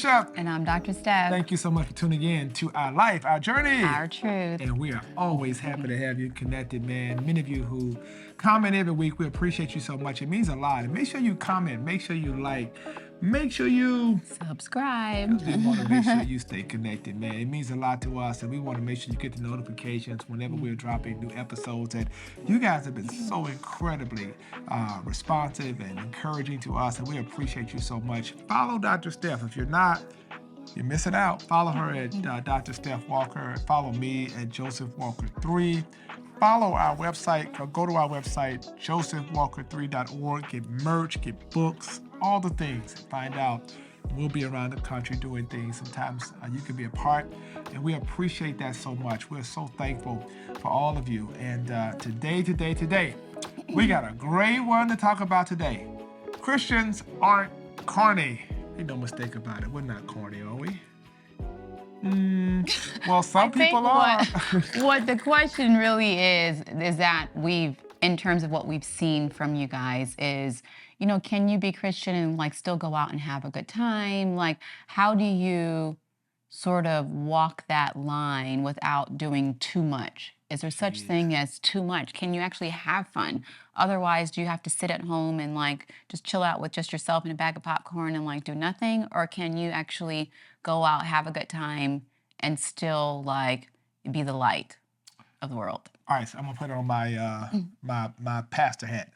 Bishop. And I'm Dr. Steph. Thank you so much for tuning in to Our Life, Our Journey. Our Truth. And we are always happy to have you connected, man. Many of you who comment every week, we appreciate you so much. It means a lot. And make sure you comment, make sure you like, make sure you subscribe. We want to make sure you stay connected, man. It means a lot to us, and we want to make sure you get the notifications whenever we're dropping new episodes. And you guys have been so incredibly responsive and encouraging to us, and we appreciate you so much. Follow Dr. Steph. If you're not, you're missing out. Follow her at Dr. Steph Walker. Follow me at Joseph Walker 3. Follow our website, or go to our website, josephwalker3.org. Get merch, get books, all the things. Find out. We'll be around the country doing things. Sometimes you can be a part, and we appreciate that so much. We're so thankful for all of you. And today, we got a great one to talk about today. Christians aren't corny. Make no mistake about it. We're not corny, are we? Well, some people are. What the question really is that in terms of what we've seen from you guys is, can you be Christian and still go out and have a good time? How do you sort of walk that line without doing too much? Is there such thing as too much? Can you actually have fun? Otherwise, do you have to sit at home and just chill out with just yourself and a bag of popcorn and do nothing? Or can you actually go out, have a good time, and still be the light of the world? All right, so I'm gonna put on my my pastor hat.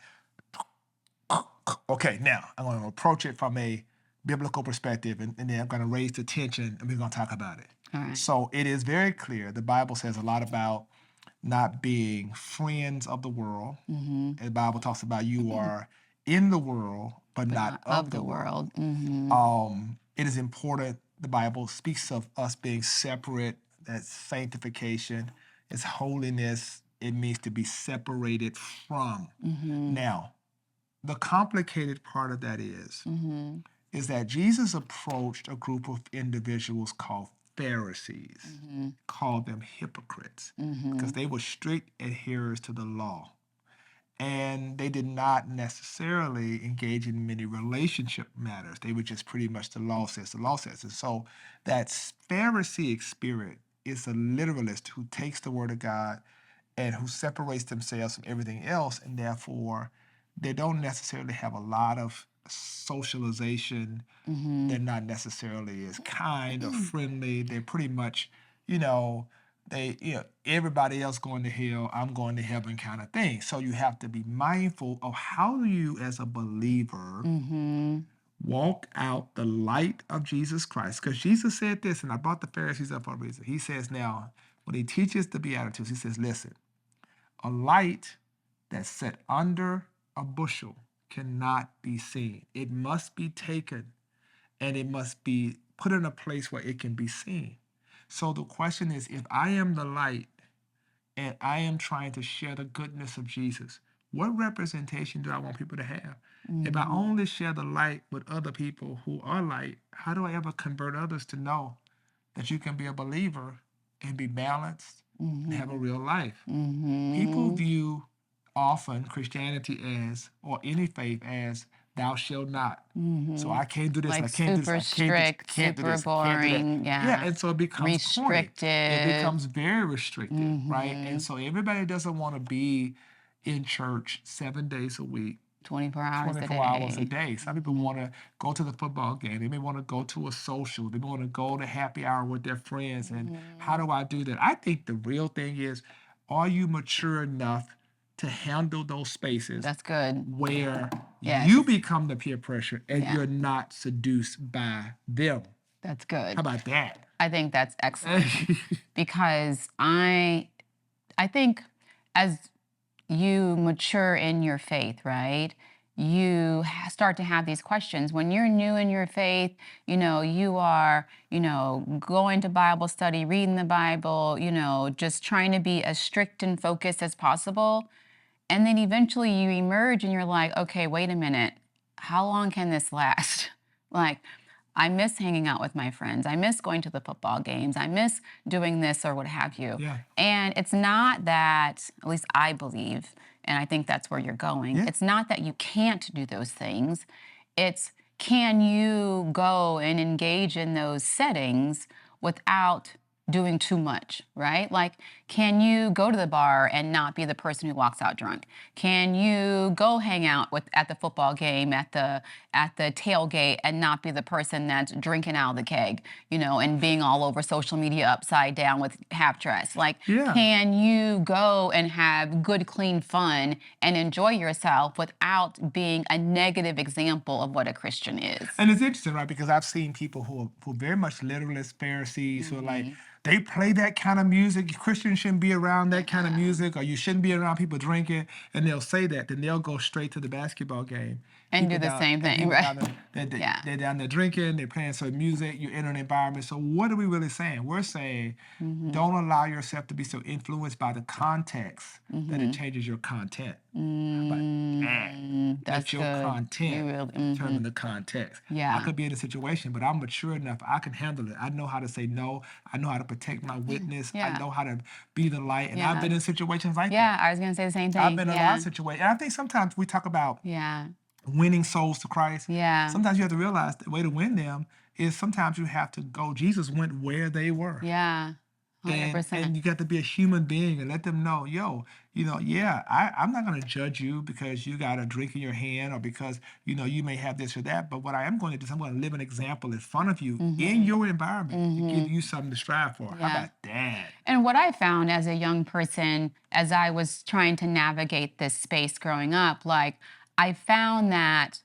Okay, now I'm gonna approach it from a biblical perspective, and then I'm gonna raise the tension, and we're gonna talk about it. All right. So it is very clear. The Bible says a lot about not being friends of the world. And the Bible talks about you are in the world, but not of the world. It is important. The Bible speaks of us being separate. That's sanctification. It's holiness. It means to be separated from. Now, the complicated part of that is that Jesus approached a group of individuals called Pharisees, called them hypocrites, because they were strict adherers to the law. And they did not necessarily engage in many relationship matters. They were just pretty much the law says. And so that Pharisee spirit is a literalist who takes the word of God and who separates themselves from everything else, and therefore they don't necessarily have a lot of socialization. They're not necessarily as kind or friendly. They're pretty much, everybody else going to hell, I'm going to heaven kind of thing. So you have to be mindful of how you, as a believer, walk out the light of Jesus Christ. Because Jesus said this, and I brought the Pharisees up for a reason. He says now, when he teaches the Beatitudes, he says, listen, a light that's set under a bushel cannot be seen. It must be taken, and it must be put in a place where it can be seen. So the question is, if I am the light and I am trying to share the goodness of Jesus, what representation do I want people to have? If I only share the light with other people who are light, how do I ever convert others to know that you can be a believer and be balanced and have a real life? People view often Christianity as, or any faith as, thou shalt not. So I can't do this. I can't do this. Super strict, super boring. Yeah, and so it becomes restricted. Corny. It becomes very restrictive, right? And so everybody doesn't want to be in church 7 days a week. 24 hours a day. Some people want to go to the football game. They may want to go to a social. They may want to go to happy hour with their friends. And how do I do that? I think the real thing is, are you mature enough to handle those spaces? That's good. Where you become the peer pressure and you're not seduced by them. That's good. How about that? I think that's excellent. Because I think as you mature in your faith, right, you start to have these questions. When you're new in your faith, you are, going to Bible study, reading the Bible, just trying to be as strict and focused as possible. And then eventually you emerge and you're like, okay, wait a minute. How long can this last? I miss hanging out with my friends. I miss going to the football games. I miss doing this or what have you. Yeah. And it's not that, at least I believe, and I think that's where you're going. It's not that you can't do those things. It's, can you go and engage in those settings without doing too much, right? Like, can you go to the bar and not be the person who walks out drunk? Can you go hang out at the football game at the tailgate and not be the person that's drinking out of the keg, and being all over social media upside down with half dressed? Like, can you go and have good, clean fun and enjoy yourself without being a negative example of what a Christian is? And it's interesting, right? Because I've seen people who are very much literalist Pharisees who are like, they play that kind of music. Christians shouldn't be around that kind of music, or you shouldn't be around people drinking. And they'll say that. Then they'll go straight to the basketball game. And do the same thing, right? They're down there drinking, they're playing some music, you're in an environment. So what are we really saying? We're saying, don't allow yourself to be so influenced by the context that it changes your content. But that's your content determine the context. I could be in a situation, but I'm mature enough. I can handle it. I know how to say no. I know how to protect my witness. I know how to be the light. And I've been in situations like that. Yeah, I was going to say the same thing. I've been in a lot of situations. And I think sometimes we talk about winning souls to Christ. Sometimes you have to realize the way to win them is sometimes you have to go. Jesus went where they were. 100%. And you got to be a human being and let them know, I'm not going to judge you because you got a drink in your hand or because, you may have this or that. But what I am going to do is I'm going to live an example in front of you in your environment to give you something to strive for. How about that? And what I found as a young person, as I was trying to navigate this space growing up, like, I found that,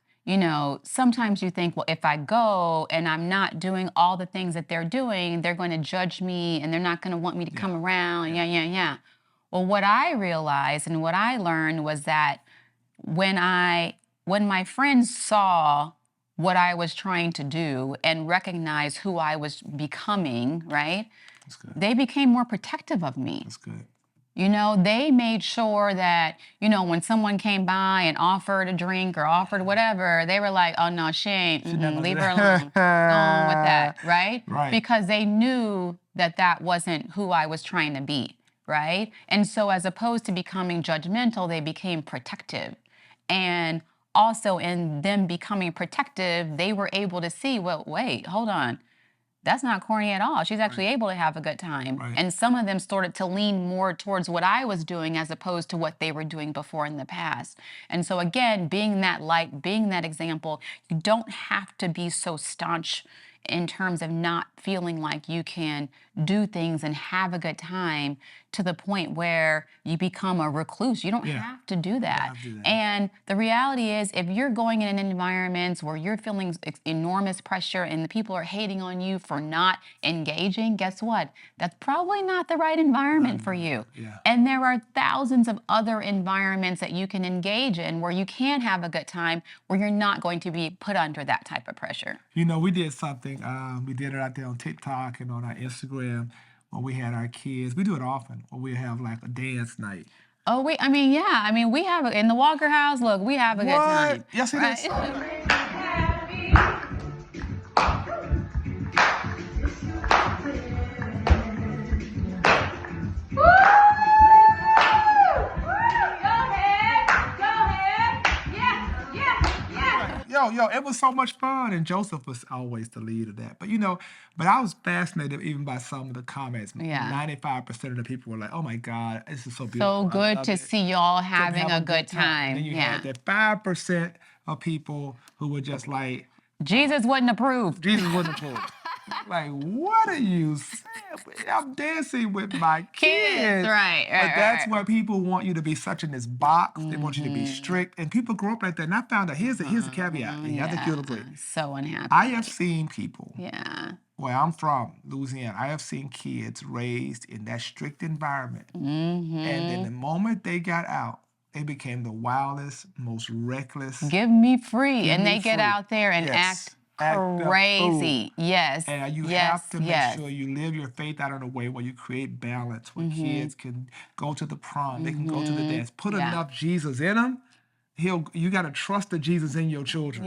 sometimes you think, well, if I go and I'm not doing all the things that they're doing, they're going to judge me and they're not going to want me to come around. Well, what I realized and what I learned was that when my friends saw what I was trying to do and recognized who I was becoming, right? That's good. They became more protective of me. That's good. They made sure that, when someone came by and offered a drink or offered whatever, they were like, oh, no, she ain't, leave her alone. Go on with that, right? Because they knew that wasn't who I was trying to be, right? And so as opposed to becoming judgmental, they became protective. And also in them becoming protective, they were able to see, well, wait, hold on. That's not corny at all. She's actually able to have a good time. And some of them started to lean more towards what I was doing as opposed to what they were doing before in the past. And so again, being that light, being that example, you don't have to be so staunch in terms of not feeling like you can do things and have a good time to the point where you become a recluse. You don't have to do that. And the reality is, if you're going in environments where you're feeling enormous pressure and the people are hating on you for not engaging, guess what? That's probably not the right environment for you. And there are thousands of other environments that you can engage in where you can have a good time, where you're not going to be put under that type of pressure. We did something. We did it out there on TikTok and on our Instagram when we had our kids. We do it often when we have like a dance night. Oh, we have in the Walker house. Look, we have a good time. Yes, it is. Yo, it was so much fun, and Joseph was always the lead of that. But but I was fascinated even by some of the comments. 95% of the people were like, "Oh my God, this is so beautiful." So good to see y'all having a good time. And then you had that 5% of people who were just like, Jesus wouldn't approve. Jesus wouldn't approve. Like, what are you saying? I'm dancing with my kids. Right. But that's why people want you to be such in this box. They want you to be strict. And people grow up like that. And I found out, here's a caveat. And I think you'll agree. So unhappy. I have seen people where I'm from, Louisiana, I have seen kids raised in that strict environment. And then the moment they got out, they became the wildest, most reckless. Give me free. And they get out there and act crazy. Yes. And you have to make sure you live your faith out in a way where you create balance, where kids can go to the prom, they can go to the dance. Put enough Jesus in them. You got to trust the Jesus in your children.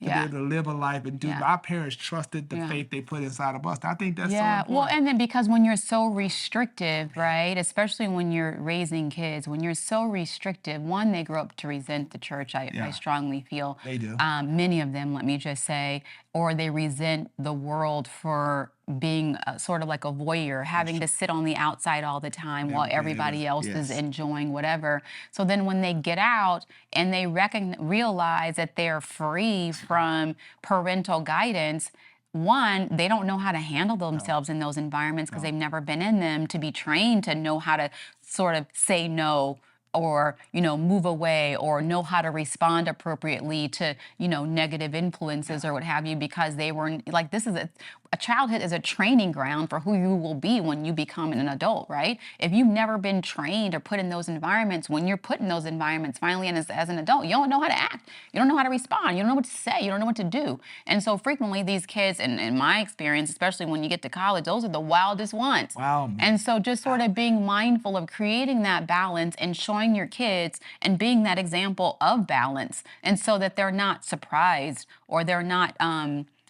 to be able to live a life and do. Our parents trusted the faith they put inside of us. I think that's so important. Well, and then because when you're so restrictive, right, especially when you're raising kids, when you're so restrictive, one, they grow up to resent the church, I strongly feel. They do. Many of them, let me just say, or they resent the world for being sort of like a voyeur, having to sit on the outside all the time while everybody else is enjoying whatever. So then when they get out and they realize that they're free from parental guidance, one, they don't know how to handle themselves in those environments because they've never been in them to be trained to know how to sort of say no or, move away or know how to respond appropriately to, negative influences or what have you, because they were like, this is a childhood is a training ground for who you will be when you become an adult, right? If you've never been trained or put in those environments, when you're put in those environments finally and as an adult, you don't know how to act. You don't know how to respond. You don't know what to say. You don't know what to do. And so frequently these kids, and in my experience, especially when you get to college, those are the wildest ones. Wow. And so just sort of being mindful of creating that balance and showing your kids and being that example of balance, and so that they're not surprised or they're not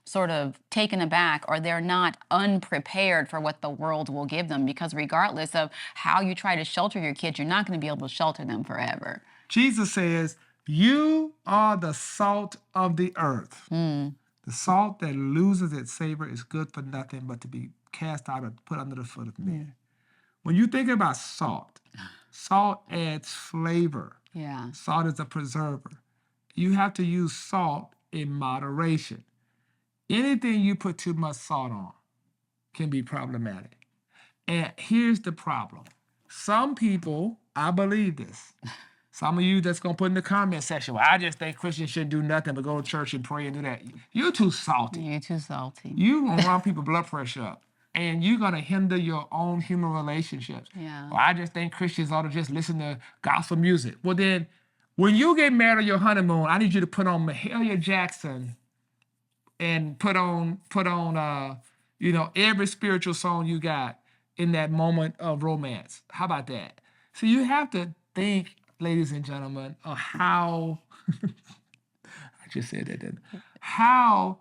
sort of taken aback or they're not unprepared for what the world will give them, because regardless of how you try to shelter your kids, you're not going to be able to shelter them forever. Jesus says, you are the salt of the earth. The salt that loses its savor is good for nothing but to be cast out and put under the foot of men. When you think about salt, salt adds flavor. Yeah. Salt is a preserver. You have to use salt in moderation. Anything you put too much salt on can be problematic. And here's the problem. Some people, I believe this. Some of you that's going to put in the comment section, well, I just think Christians shouldn't do nothing but go to church and pray and do that. You're too salty. You're too salty. You're going to run people's blood pressure up. And you're going to hinder your own human relationships. Yeah. Well, I just think Christians ought to just listen to gospel music. Well, then, when you get married on your honeymoon, I need you to put on Mahalia Jackson and put on every spiritual song you got in that moment of romance. How about that? So you have to think, ladies and gentlemen, of how, I just said that, didn't I? How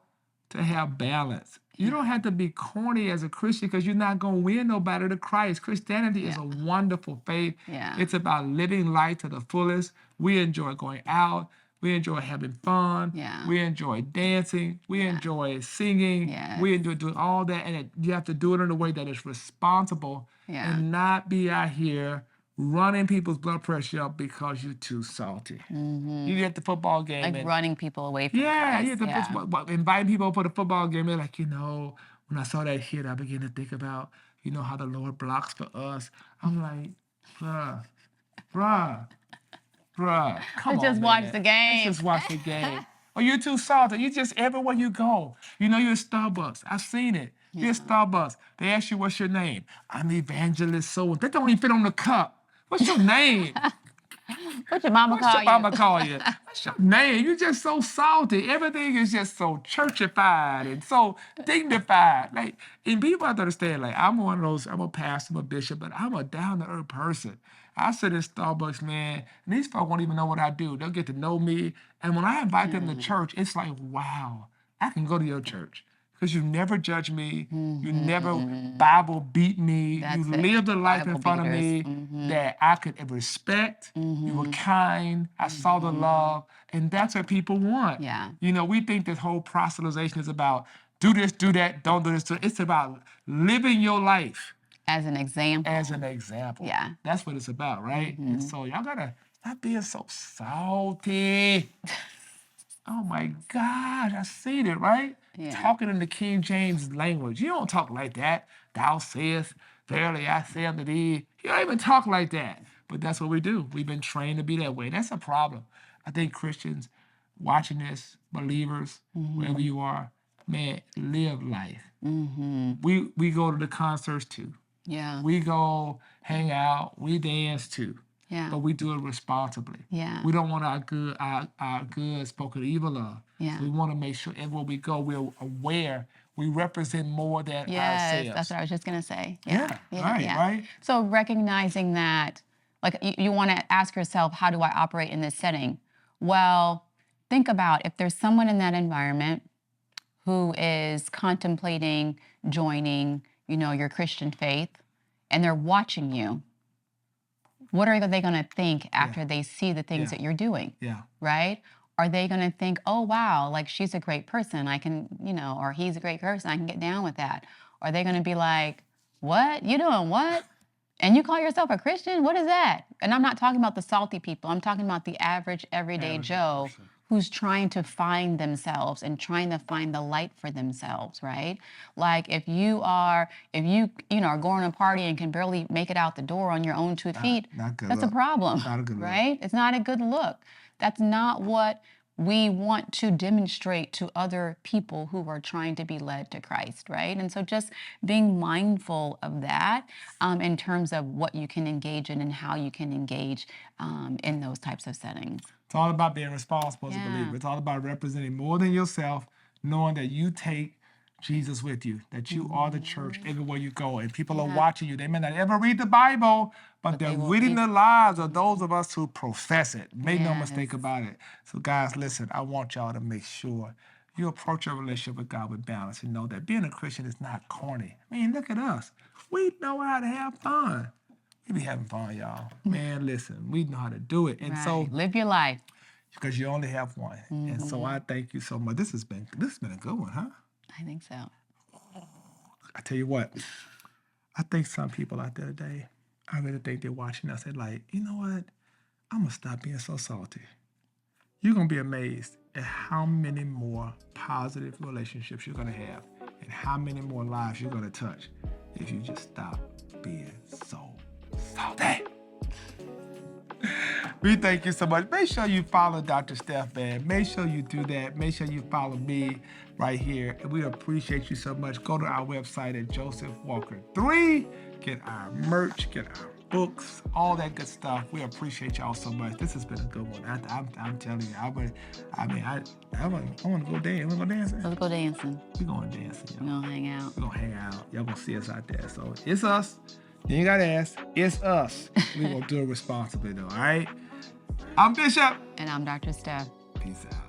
to have balance. You don't have to be corny as a Christian because you're not going to win nobody to Christ. Christianity is a wonderful faith. Yeah. It's about living life to the fullest. We enjoy going out. We enjoy having fun. Yeah. We enjoy dancing. We enjoy singing. Yes. We enjoy doing all that. And you have to do it in a way that is responsible and not be out here running people's blood pressure up because you're too salty. You get the football game. Like running people away from Christ. Inviting people for the football game. They're like, when I saw that hit, I began to think about, how the Lord blocks for us. I'm like, bruh, come on, just watch the game. Let's just watch the game. Or you're too salty. You just, everywhere you go, you're at Starbucks. I've seen it. You're at Starbucks. They ask you, what's your name? I'm Evangelist so. That don't even fit on the cup. What's your name? What's your mama call you? What's your mama call you? What's your name? You're just so salty. Everything is just so churchified and so dignified. And people have to understand, I'm one of those, I'm a pastor, I'm a bishop, but I'm a down-to-earth person. I sit in Starbucks, man, and these folks won't even know what I do. They'll get to know me. And when I invite them to church, it's like, wow, I can go to your church. Because you never judge me. You never Bible beat me. You lived a life in front of me that I could respect. You were kind. I saw the love. And that's what people want. Yeah. We think this whole proselytization is about do this, do that, don't do this. It's about living your life. As an example. Yeah. That's what it's about, right? And so y'all gotta stop being so salty. Oh my gosh, I seen it, right? Yeah. Talking in the King James language. You don't talk like that. Thou sayest, verily I say unto thee. You don't even talk like that. But that's what we do. We've been trained to be that way. That's a problem. I think Christians watching this, believers, wherever you are, man, live life. We go to the concerts too. Yeah. We go hang out. We dance too. Yeah. But we do it responsibly. Yeah. We don't want our good spoken evil of. Yeah. So we want to make sure everywhere we go, we're aware. We represent more than ourselves. Yes, that's what I was just going to say. Right. So recognizing that, you want to ask yourself, how do I operate in this setting? Well, think about if there's someone in that environment who is contemplating joining, your Christian faith, and they're watching you. What are they going to think after they see the things that you're doing? Yeah. Right? Are they going to think, oh, wow, like she's a great person. I can, or he's a great person. I can get down with that. Are they going to be like, what? You doing what? And you call yourself a Christian? What is that? And I'm not talking about the salty people. I'm talking about the average, everyday Joe who's trying to find themselves and trying to find the light for themselves, right? Like if you are going to a party and can barely make it out the door on your own 2 feet, that's a problem, not a good right? Look. It's not a good look. That's not what we want to demonstrate to other people who are trying to be led to Christ, right? And so just being mindful of that in terms of what you can engage in and how you can engage in those types of settings. It's all about being responsible as a believer. It's all about representing more than yourself, knowing that you take Jesus with you, that you are the church everywhere you go, and people are watching you. They may not ever read the Bible, but they're reading the lives of those of us who profess it. Make no mistake about it. So guys, listen, I want y'all to make sure you approach your relationship with God with balance and know that being a Christian is not corny. I mean, look at us. We know how to have fun. We be having fun, y'all. Man, listen, we know how to do it. And so live your life. Because you only have one. And so I thank you so much. This has been a good one, huh? I think so. I tell you what, I think some people out there today, I really think they're watching us. They're like, you know what? I'm going to stop being so salty. You're going to be amazed at how many more positive relationships you're going to have and how many more lives you're going to touch if you just stop being so salty. We thank you so much. Make sure you follow Dr. Steph, man. Make sure you do that. Make sure you follow me right here. And we appreciate you so much. Go to our website at drstephwalker3. Get our merch, get our books, all that good stuff. We appreciate y'all so much. This has been a good one. I'm telling you, I want to go dance. Want to go dancing? Let's go dancing. We're going dancing, y'all. We're going to hang out. We're going to hang out. Y'all going to see us out there. So it's us. You ain't got to ask. It's us. We're going to do it responsibly, though, all right? I'm Bishop. And I'm Dr. Steph. Peace out.